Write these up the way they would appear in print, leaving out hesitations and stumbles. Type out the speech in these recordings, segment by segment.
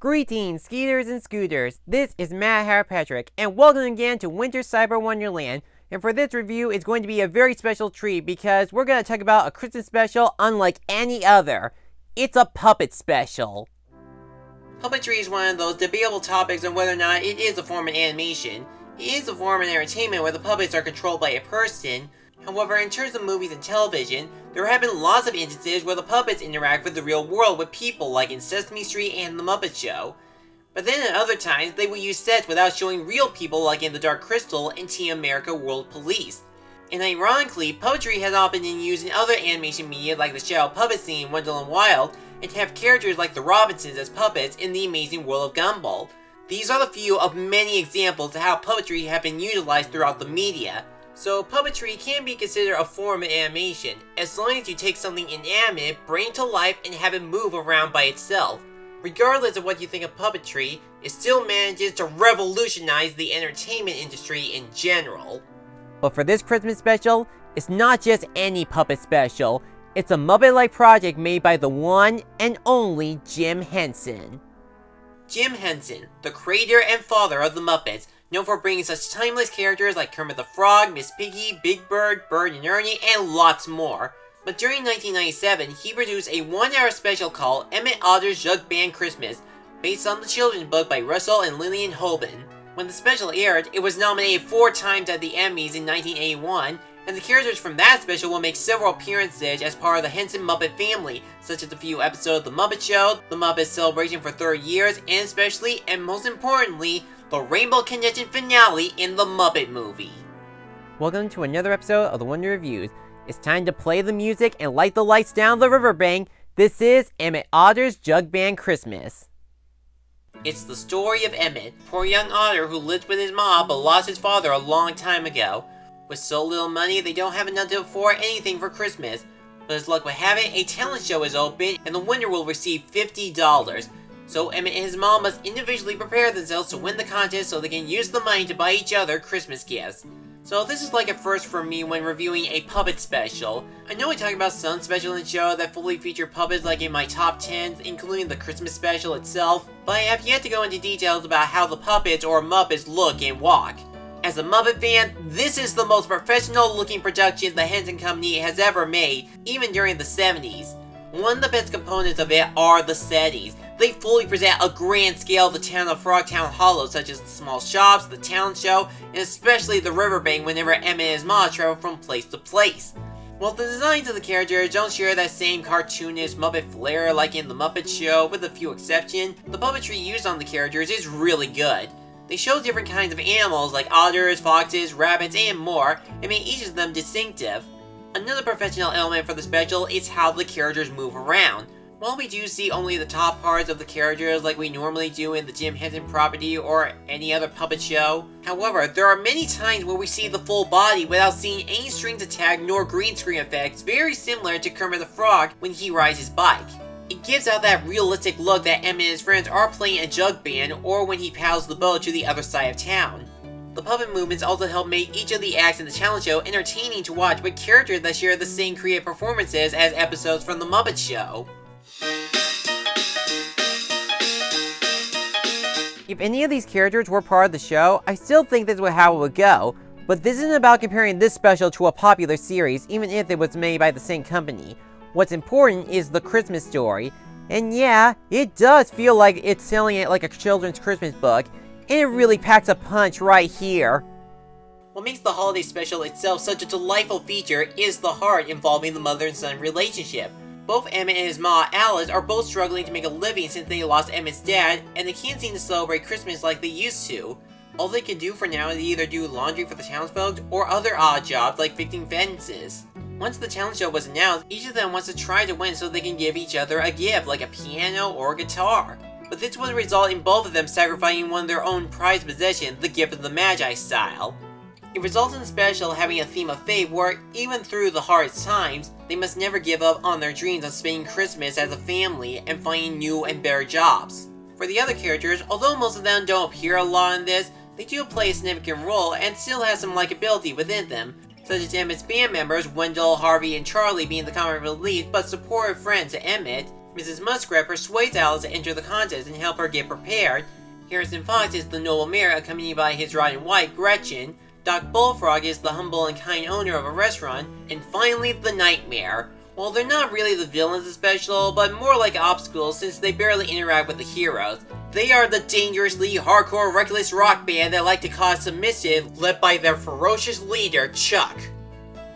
Greetings, skeeters and scooters. This is Matt Harpatrick, and welcome again to Winter Cyber-Wonderland. And for this review, it's going to be a very special treat because we're going to talk about a Christmas special unlike any other. It's a puppet special. Puppetry is one of those debatable topics on whether or not it is a form of animation. It is a form of entertainment where the puppets are controlled by a person. However, in terms of movies and television, there have been lots of instances where the puppets interact with the real world with people, like in Sesame Street and The Muppet Show. But then at other times, they will use sets without showing real people, like in The Dark Crystal and Team America World Police. And ironically, puppetry has often been used in other animation media like the Shadow Puppet scene in Wonderland Wild, and to have characters like the Robinsons as puppets in The Amazing World of Gumball. These are the few of many examples of how puppetry have been utilized throughout the media. So puppetry can be considered a form of animation, as long as you take something inanimate, bring it to life, and have it move around by itself. Regardless of what you think of puppetry, it still manages to revolutionize the entertainment industry in general. But for this Christmas special, it's not just any puppet special, it's a Muppet-like project made by the one and only Jim Henson. Jim Henson, the creator and father of the Muppets, known for bringing such timeless characters like Kermit the Frog, Miss Piggy, Big Bird, Bert and Ernie, and lots more. But during 1997, he produced a one-hour special called Emmet Otter's Jug-Band Christmas, based on the children's book by Russell and Lillian Holben. When the special aired, it was nominated 4 times at the Emmys in 1981, and the characters from that special will make several appearances as part of the Henson Muppet family, such as a few episodes of The Muppet Show, The Muppet Celebration for 30 years, and especially, and most importantly, the Rainbow Connection finale in The Muppet Movie. Welcome to another episode of the Wonder Reviews. It's time to play the music and light the lights down the riverbank. This is Emmet Otter's Jug-Band Christmas. It's the story of Emmet, poor young otter who lived with his mom but lost his father a long time ago. With so little money, they don't have enough to afford anything for Christmas. But as luck would have it, a talent show is open and the winner will receive $50. So Emmet and his mom must individually prepare themselves to win the contest so they can use the money to buy each other Christmas gifts. So this is like a first for me when reviewing a puppet special. I know I talk about some specials in the show that fully feature puppets like in my top 10s, including the Christmas special itself, but I have yet to go into details about how the puppets or Muppets look and walk. As a Muppet fan, this is the most professional looking production the Henson Company has ever made, even during the 70s. One of the best components of it are the settings. They fully present a grand scale of the town of Frogtown Hollow, such as the small shops, the talent show, and especially the riverbank whenever Emmet and his mom travel from place to place. While the designs of the characters don't share that same cartoonish Muppet flair like in The Muppet Show, with a few exceptions, the puppetry used on the characters is really good. They show different kinds of animals like otters, foxes, rabbits, and more, and make each of them distinctive. Another professional element for the special is how the characters move around. While we do see only the top parts of the characters like we normally do in the Jim Henson property or any other puppet show, however, there are many times where we see the full body without seeing any strings attached nor green screen effects, very similar to Kermit the Frog when he rides his bike. It gives out that realistic look that Emmet and his friends are playing a jug band or when he paddles the boat to the other side of town. The puppet movements also help make each of the acts in the challenge show entertaining to watch with characters that share the same creative performances as episodes from The Muppet Show. If any of these characters were part of the show, I still think this is how it would go, but this isn't about comparing this special to a popular series, even if it was made by the same company. What's important is the Christmas story, and yeah, it does feel like it's telling it like a children's Christmas book, and it really packs a punch right here. What makes the holiday special itself such a delightful feature is the heart involving the mother and son relationship. Both Emmet and his ma, Alice, are both struggling to make a living since they lost Emmet's dad, and they can't seem to celebrate Christmas like they used to. All they can do for now is either do laundry for the townsfolk or other odd jobs like fixing fences. Once the talent show was announced, each of them wants to try to win so they can give each other a gift like a piano or a guitar. But this would result in both of them sacrificing one of their own prized possessions, the gift of the Magi style. It results in the special having a theme of fate where, even through the hardest times, they must never give up on their dreams of spending Christmas as a family and finding new and better jobs. For the other characters, although most of them don't appear a lot in this, they do play a significant role and still have some likability within them, such as Emmet's band members Wendell, Harvey, and Charlie being the comic relief but supportive friends to Emmet, Mrs. Muskrat persuades Alice to enter the contest and help her get prepared. Harrison Fox is the noble mayor accompanied by his rotten wife, Gretchen. Doc Bullfrog is the humble and kind owner of a restaurant. And finally, the Nightmare. Well, they're not really the villains of special, but more like obstacles since they barely interact with the heroes. They are the dangerously hardcore reckless rock band that like to cause some mischief, led by their ferocious leader, Chuck.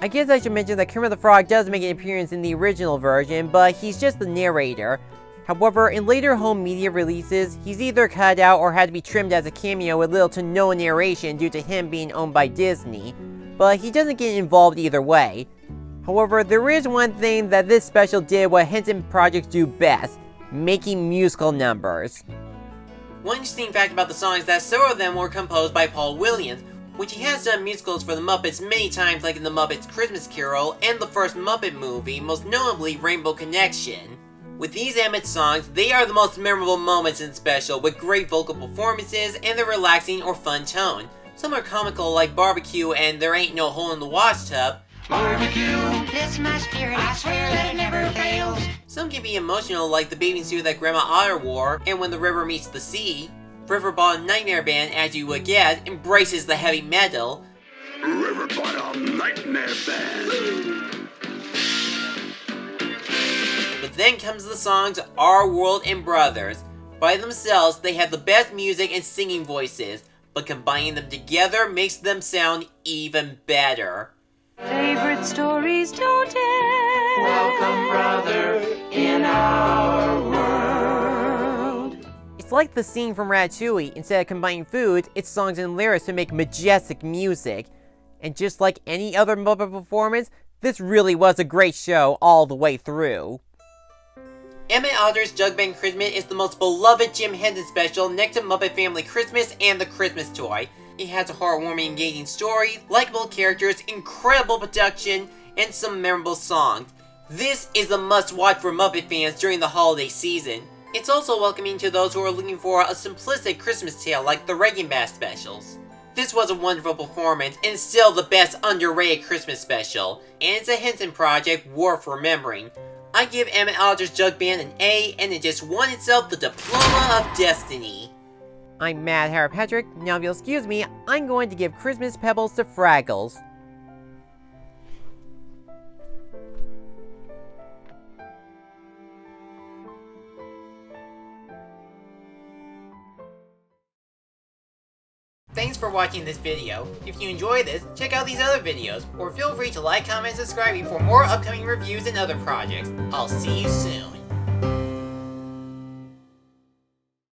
I guess I should mention that Kermit the Frog does make an appearance in the original version, but he's just the narrator. However, in later home media releases, he's either cut out or had to be trimmed as a cameo with little to no narration due to him being owned by Disney, but he doesn't get involved either way. However, there is one thing that this special did what Henson projects do best, making musical numbers. One interesting fact about the song is that several of them were composed by Paul Williams, which he has done musicals for the Muppets many times, like in the Muppets Christmas Carol and the first Muppet movie, most notably Rainbow Connection. With these Emmet songs, they are the most memorable moments in the special, with great vocal performances and their relaxing or fun tone. Some are comical like Barbecue and There Ain't No Hole in the Washtub. Barbecue, that's my spirit, I swear that it never fails. Some can be emotional like the bathing suit that Grandma Otter wore and When the River Meets the Sea. River Bottom Nightmare Band, as you would guess, embraces the heavy metal. River Bottom Nightmare Band. But then comes the songs Our World and Brothers. By themselves, they have the best music and singing voices, but combining them together makes them sound even better. Favorite stories to tell. Welcome, brother, in our world. It's like the scene from Ratatouille. Instead of combining foods, it's songs and lyrics to make majestic music. And just like any other Muppet performance, this really was a great show all the way through. Emmet Otter's Jug-Band Christmas is the most beloved Jim Henson special next to Muppet Family Christmas and The Christmas Toy. It has a heartwarming, engaging story, likable characters, incredible production, and some memorable songs. This is a must-watch for Muppet fans during the holiday season. It's also welcoming to those who are looking for a simplistic Christmas tale like the Reagan Bass specials. This was a wonderful performance and still the best underrated Christmas special, and it's a Henson project worth remembering. I give Emmet Otter's Jug-Band an A, and it just won itself the Diploma of Destiny. I'm Mad Hair Patrick. Now if you'll excuse me, I'm going to give Christmas pebbles to Fraggles. Thanks for watching this video. If you enjoyed this, check out these other videos, or feel free to like, comment, and subscribe for more upcoming reviews and other projects. I'll see you soon.